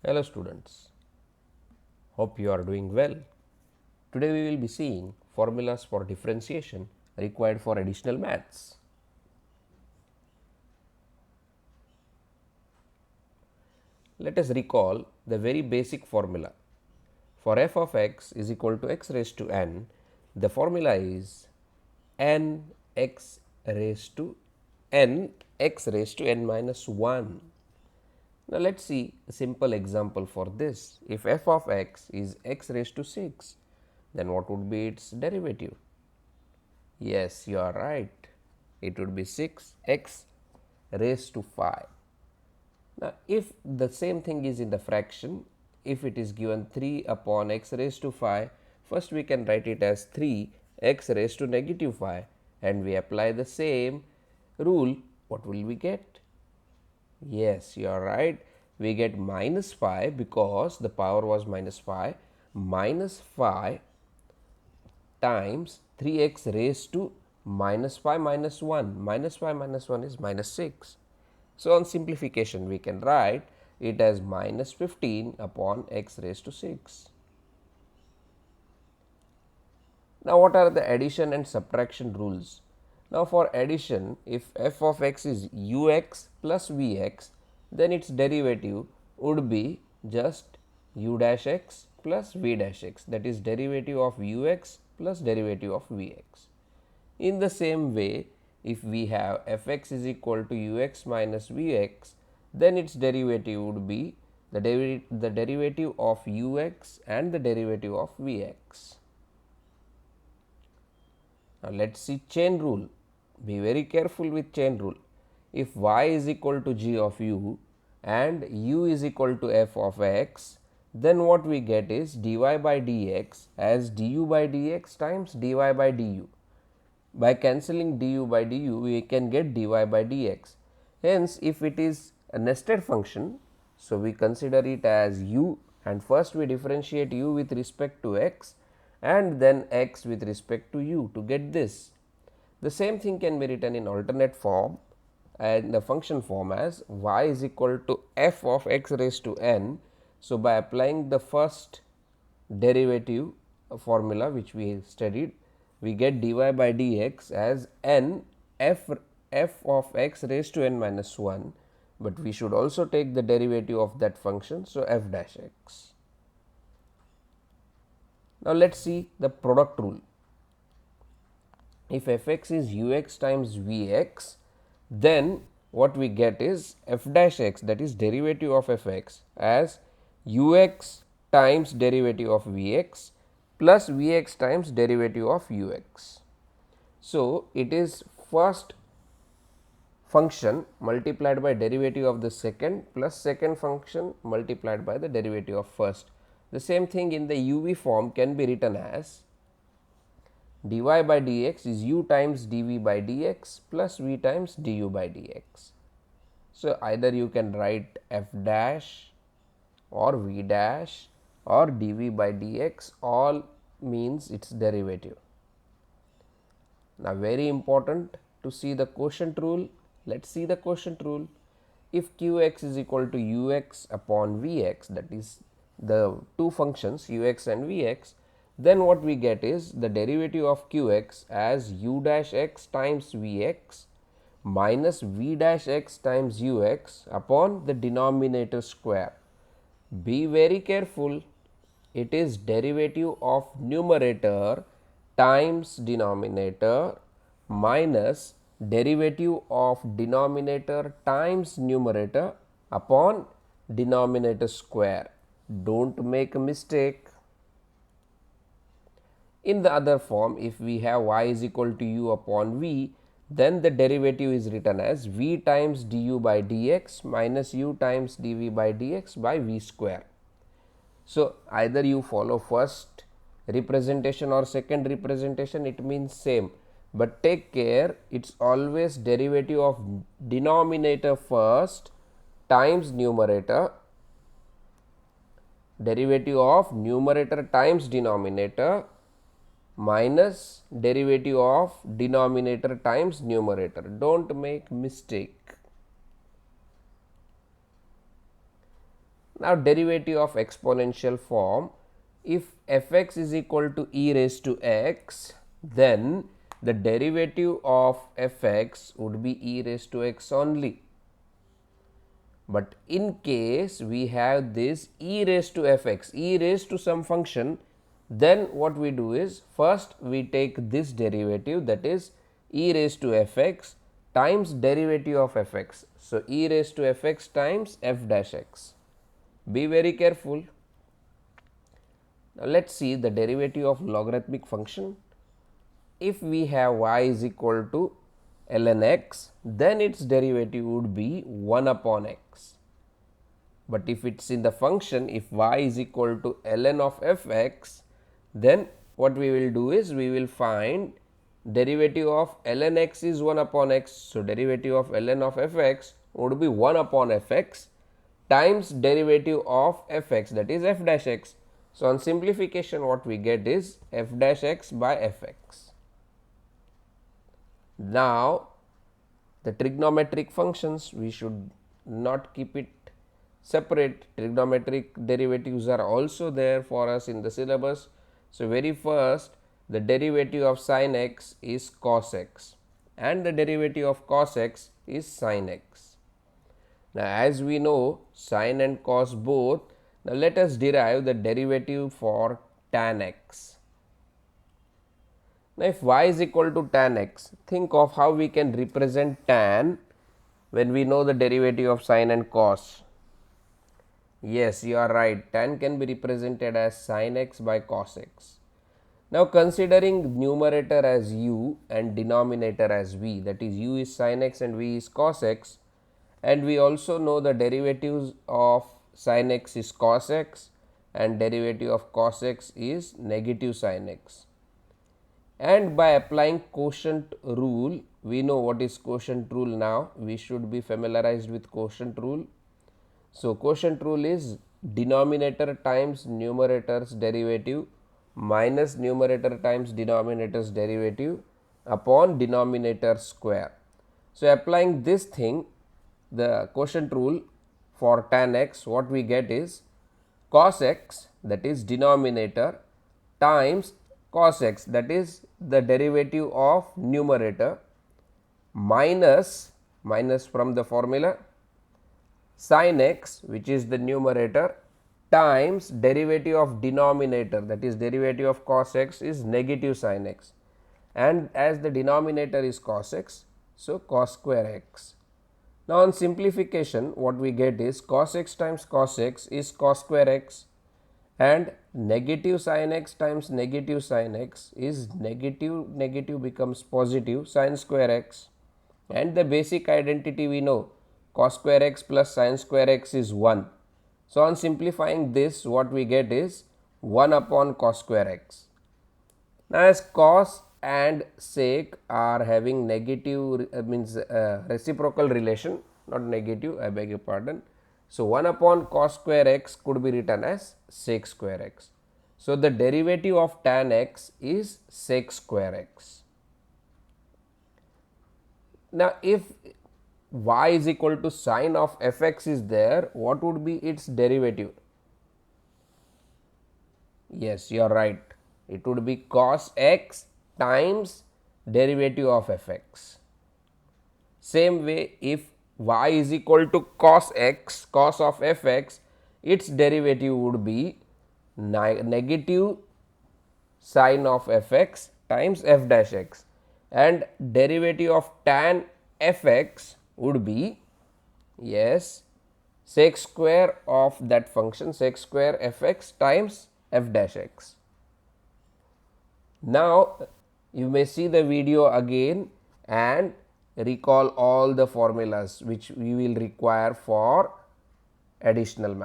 Hello students, hope you are doing well. Today we will be seeing formulas for differentiation required for additional maths. Let us recall the very basic formula. For f of x is equal to x raised to n, the formula is n x raised to n minus 1. Now let us see a simple example for this. If f of x is x raised to 6, then what would be its derivative? Yes, you are right. It would be 6x raised to 5. Now, if the same thing is in the fraction, if it is given 3 upon x raised to 5, first we can write it as 3x raised to negative 5 and we apply the same rule. What will we get? Yes, you are right. We get minus 5 because the power was minus 5, minus 5 times 3x raised to minus 5 minus 1, minus 5 minus 1 is minus 6. So, on simplification we can write it as minus 15 upon x raised to 6. Now, what are the addition and subtraction rules? Now, for addition, if f of x is ux plus vx, then its derivative would be just u dash x plus v dash x, that is derivative of ux plus derivative of vx. In the same way, if we have f x is equal to ux minus vx, then its derivative would be the derivative of ux and the derivative of vx. Now, let us see chain rule. Be very careful with chain rule. If y is equal to g of u and u is equal to f of x, then what we get is dy by dx as du by dx times dy by du. By cancelling du by du, we can get dy by dx. Hence, if it is a nested function, so we consider it as u and first we differentiate u with respect to x and then x with respect to u to get this. The same thing can be written in alternate form and the function form as y is equal to f of x raised to n. So, by applying the first derivative formula which we studied, we get dy by dx as n f of x raised to n minus 1, but we should also take the derivative of that function. So, f dash x. Now, let us see the product rule. If f x is u x times v x, then what we get is f dash x, that is derivative of f x, as u x times derivative of v x plus v x times derivative of u x. So, it is first function multiplied by derivative of the second plus second function multiplied by the derivative of first. The same thing in the uv form can be written as dy by dx is u times dv by dx plus v times du by dx. So, either you can write f dash or v dash or dv by dx, all means its derivative. Now, very important to see the quotient rule. Let us see the quotient rule. If qx is equal to ux upon vx, that is the two functions ux and vx, then what we get is the derivative of qx as u dash x times vx minus v dash x times ux upon the denominator square. Be very careful, it is derivative of numerator times denominator minus derivative of denominator times numerator upon denominator square. Do not make a mistake. In the other form, if we have y is equal to u upon v, then the derivative is written as v times du by dx minus u times dv by dx by v square. So, either you follow first representation or second representation, it means same, but take care, it is always derivative of denominator first times numerator, derivative of numerator times denominator minus derivative of denominator times numerator. Do not make mistake. Now, derivative of exponential form, if f(x) is equal to e raised to x, then the derivative of f(x) would be e raised to x only. But in case we have this e raised to f(x), e raised to some function, then what we do is first we take this derivative, that is e raised to f(x) times derivative of f(x). So, e raised to f(x) times f dash x. Be very careful. Now, let us see the derivative of logarithmic function. If we have y is equal to ln x, then its derivative would be 1 upon x. But if it is in the function, if y is equal to ln of f(x), then what we will do is we will find derivative of ln x is 1 upon x. So, derivative of ln of f(x) would be 1 upon f(x) times derivative of f(x), that is f dash x. So, on simplification what we get is f dash x by f(x). Now, the trigonometric functions, we should not keep it separate. Trigonometric derivatives are also there for us in the syllabus. So, very first the derivative of sin x is cos x and the derivative of cos x is sin x. Now, as we know sin and cos both, now let us derive the derivative for tan x. Now, if y is equal to tan x, think of how we can represent tan when we know the derivative of sin and cos. Yes, you are right, tan can be represented as sin x by cos x. Now, considering numerator as u and denominator as v, that is u is sin x and v is cos x, and we also know the derivatives of sin x is cos x and derivative of cos x is negative sin x. And by applying quotient rule, we know what is quotient rule now, we should be familiarized with quotient rule. So, quotient rule is denominator times numerator's derivative minus numerator times denominator's derivative upon denominator square. So, applying this thing, the quotient rule for tan x, what we get is cos x, that is denominator, times cos x, that is the derivative of numerator, minus from the formula sin x, which is the numerator, times derivative of denominator, that is derivative of cos x is negative sin x, and as the denominator is cos x, so cos square x. Now, on simplification what we get is cos x times cos x is cos square x, and negative sin x times negative sin x is negative becomes positive sin square x, and the basic identity we know cos square x plus sin square x is 1. So, on simplifying this what we get is 1 upon cos square x. Now, as cos and sec are having negative reciprocal relation, not negative, I beg your pardon. So, 1 upon cos square x could be written as sec square x. So, the derivative of tan x is sec square x. Now, if y is equal to sin of f(x) is there, what would be its derivative? Yes, you are right. It would be cos x times derivative of f(x). Same way, if y is equal to cos x, cos of f(x), its derivative would be negative sin of f(x) times f dash x, and derivative of tan f(x) would be, yes, sec square of that function, sec square f(x) times f dash x. Now, you may see the video again and recall all the formulas which we will require for additional math.